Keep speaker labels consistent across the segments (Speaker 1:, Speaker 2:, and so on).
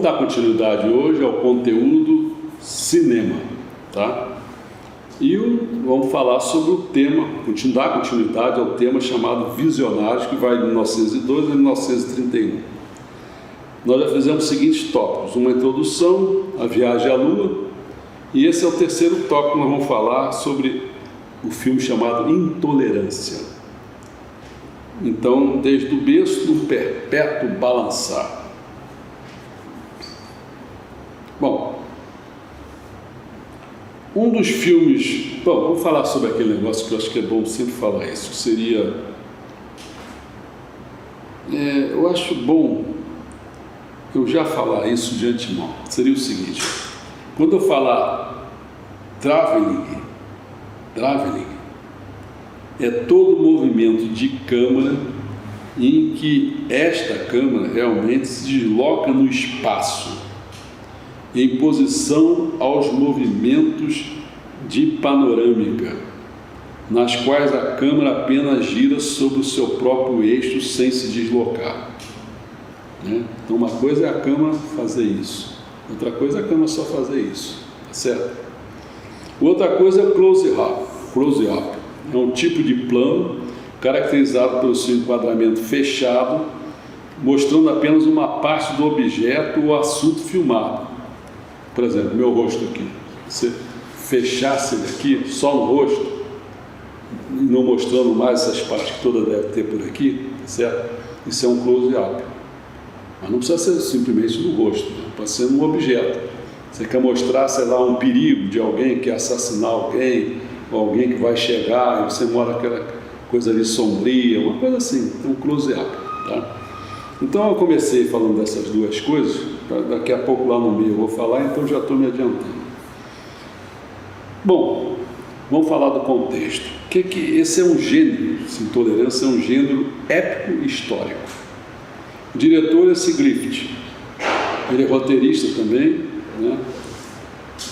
Speaker 1: Vamos dar continuidade hoje ao conteúdo cinema, tá? E vamos falar sobre o tema, dar continuidade ao tema chamado Visionários, que vai de 1912 a 1931. Nós já fizemos os seguintes tópicos: uma introdução, a viagem à Lua, e esse é o terceiro tópico. Nós vamos falar sobre o filme chamado Intolerância. Então, desde o berço do perpétuo balançar. Bom, um dos filmes... Bom, vamos falar sobre aquele negócio que eu acho que é bom sempre falar isso. Seria... eu acho bom eu já falar isso de antemão. Seria o seguinte: quando eu falar traveling, é todo movimento de câmara em que esta câmara realmente se desloca no espaço, em posição aos movimentos de panorâmica, nas quais a câmara apenas gira sobre o seu próprio eixo sem se deslocar. Então, uma coisa é a câmera fazer isso, outra coisa é a câmera só fazer isso, tá certo? Outra coisa é o close-up. É um tipo de plano caracterizado pelo seu enquadramento fechado, mostrando apenas uma parte do objeto ou assunto filmado. Por exemplo, meu rosto aqui. Se fechasse ele aqui, só no rosto, e não mostrando mais essas partes que toda deve ter por aqui, tá certo? Isso é um close-up. Mas não precisa ser simplesmente no rosto, né? Pode ser num objeto. Você quer mostrar, sei lá, um perigo de alguém que quer assassinar alguém, ou alguém que vai chegar, e você mora aquela coisa ali sombria, uma coisa assim, um close-up, tá? Então eu comecei falando dessas duas coisas, daqui a pouco lá no meio eu vou falar, então já estou me adiantando. Bom, vamos falar do contexto. Esse é um gênero, Intolerância é um gênero épico histórico. O diretor é esse Griffith, ele é roteirista também, né?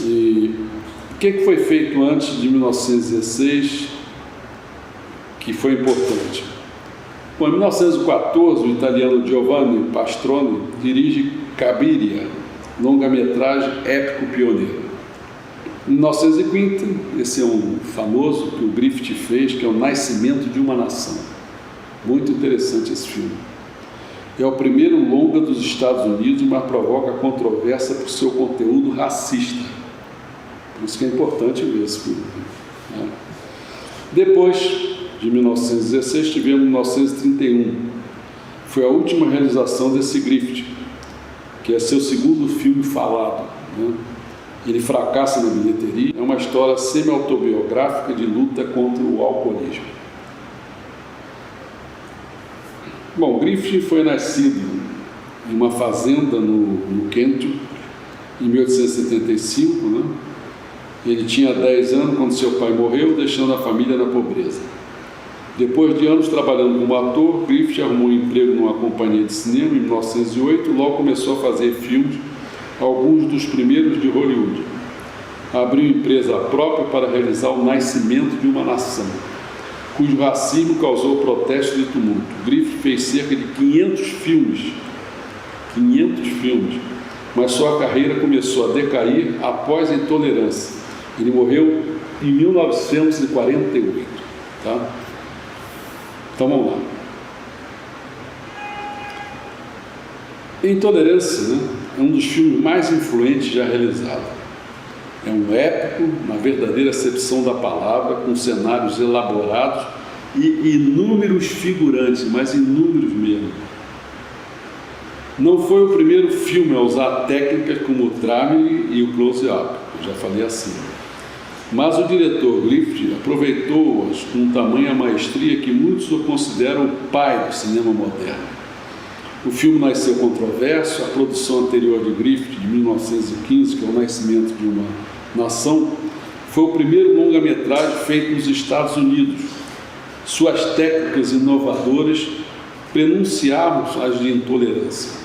Speaker 1: E o que foi feito antes de 1916 que foi importante? Bom, em 1914, o italiano Giovanni Pastrone dirige Cabiria, longa-metragem épico pioneiro. Em 1950, esse é um famoso que o Griffith fez, que é o Nascimento de uma Nação. Muito interessante esse filme. É o primeiro longa dos Estados Unidos, mas provoca controvérsia por seu conteúdo racista. Por isso que é importante ver esse filme, né? Depois de 1916, tivemos 1931. Foi a última realização desse Griffith, que é seu segundo filme falado, né? Ele fracassa na bilheteria. É uma história semi-autobiográfica de luta contra o alcoolismo. Bom, Griffith foi nascido em uma fazenda no Kentucky, em 1875, né? Ele tinha 10 anos quando seu pai morreu, deixando a família na pobreza. Depois de anos trabalhando como ator, Griffith arrumou um emprego numa companhia de cinema em 1908 e logo começou a fazer filmes, alguns dos primeiros de Hollywood. Abriu empresa própria para realizar o Nascimento de uma Nação, cujo racismo causou protesto e tumulto. Griffith fez cerca de 500 filmes, mas sua carreira começou a decair após a intolerância. Ele morreu em 1948, tá? Então vamos lá. Intolerância, né, é um dos filmes mais influentes já realizado. É um épico, na verdadeira acepção da palavra, com cenários elaborados e inúmeros figurantes, mas inúmeros mesmo. Não foi o primeiro filme a usar técnicas como o traveling e o close-up, eu já falei assim. Mas o diretor Griffith aproveitou-as com tamanha maestria que muitos o consideram o pai do cinema moderno. O filme nasceu controverso. A produção anterior de Griffith, de 1915, que é o Nascimento de uma Nação, foi o primeiro longa-metragem feito nos Estados Unidos. Suas técnicas inovadoras prenunciavam as de intolerância.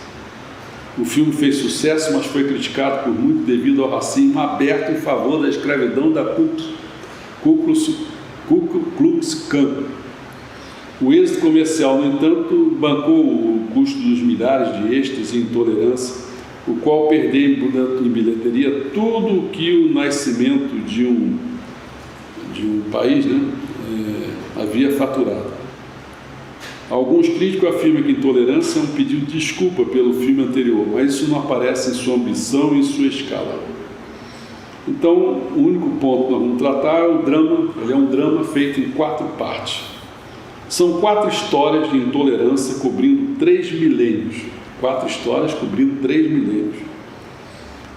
Speaker 1: O filme fez sucesso, mas foi criticado por muito devido ao racismo aberto em favor da escravidão da Ku Klux Klan. O êxito comercial, no entanto, bancou o custo dos milhares de extras e intolerância o qual perdeu em bilheteria tudo o que o nascimento de um país, né, havia faturado. Alguns críticos afirmam que Intolerância é um pedido de desculpa pelo filme anterior, mas isso não aparece em sua ambição e em sua escala. Então, o único ponto que nós vamos tratar é o drama. Ele é um drama feito em 4 partes. São 4 histórias de intolerância cobrindo 3 milênios. 4 histórias cobrindo 3 milênios.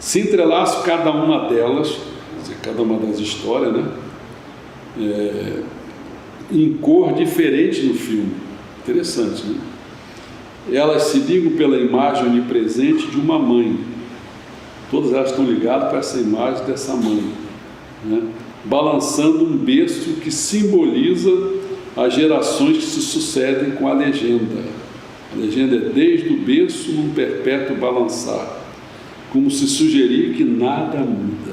Speaker 1: Se entrelaçam cada uma delas, quer dizer, cada uma das histórias, né? Em cor diferente no filme. Interessante, né? Elas se ligam pela imagem onipresente de uma mãe. Todas elas estão ligadas para essa imagem dessa mãe, né? Balançando um berço que simboliza as gerações que se sucedem com a legenda. A legenda é desde o berço num perpétuo balançar, como se sugerir que nada muda.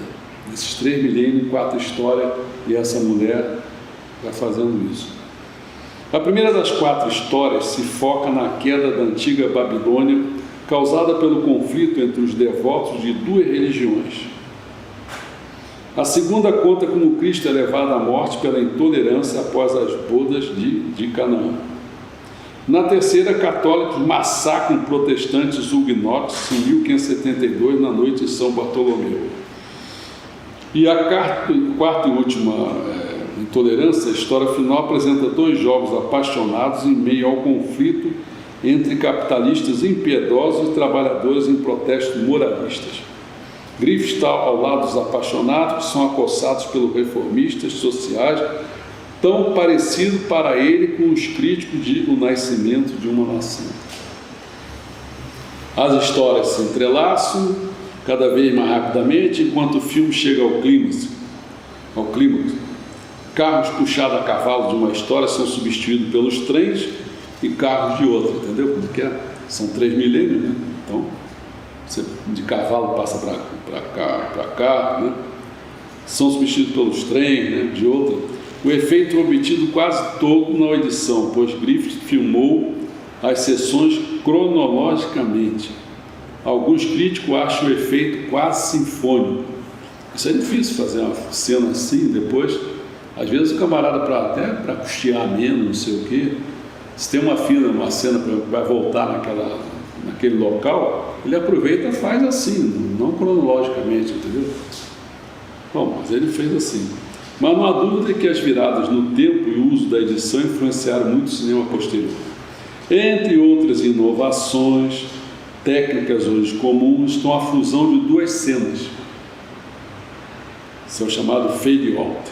Speaker 1: Esses 3 milênios, 4 histórias, e essa mulher vai fazendo isso. A primeira das 4 histórias se foca na queda da antiga Babilônia, causada pelo conflito entre os devotos de 2 religiões. A segunda conta como Cristo é levado à morte pela intolerância após as bodas de Canaã. Na terceira, católicos massacram protestantes huguenotes em 1572, na noite de São Bartolomeu. E a quarta e última intolerância, a história final, apresenta 2 jovens apaixonados em meio ao conflito entre capitalistas impiedosos e trabalhadores em protestos moralistas. Griffith está ao lado dos apaixonados, que são acossados pelos reformistas sociais, tão parecido para ele com os críticos de O Nascimento de uma Nação. As histórias se entrelaçam cada vez mais rapidamente, enquanto o filme chega ao clímax. Carros puxados a cavalo de uma história são substituídos pelos trens e carros de outra, entendeu como que é? São 3 milênios, né? Então, você de cavalo passa para cá, né? São substituídos pelos trens, né? De outra. O efeito é obtido quase todo na edição, pois Griffith filmou as sessões cronologicamente. Alguns críticos acham o efeito quase sinfônico. Isso é difícil fazer uma cena assim, depois, às vezes o camarada, para custear menos, não sei o quê, se tem uma cena que vai voltar naquele local, ele aproveita e faz assim, não cronologicamente, entendeu? Bom, mas ele fez assim. Mas não há dúvida de que as viradas no tempo e o uso da edição influenciaram muito o cinema posterior. Entre outras inovações técnicas hoje comuns estão a fusão de 2 cenas. Isso é o chamado fade out.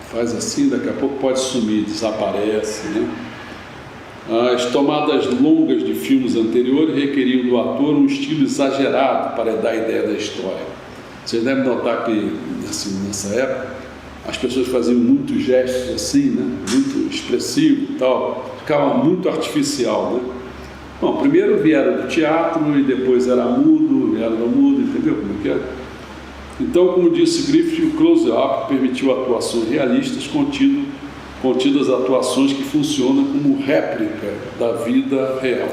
Speaker 1: Faz assim, daqui a pouco pode sumir, desaparece, né? As tomadas longas de filmes anteriores requeriam do ator um estilo exagerado para dar a ideia da história. Vocês devem notar que, assim, nessa época, as pessoas faziam muitos gestos assim, né? Muito expressivo e tal, ficava muito artificial, né? Bom, primeiro vieram do teatro e depois vieram do mudo, entendeu como é que é? Então, como disse Griffith, o close-up permitiu atuações realistas contidas atuações que funcionam como réplica da vida real.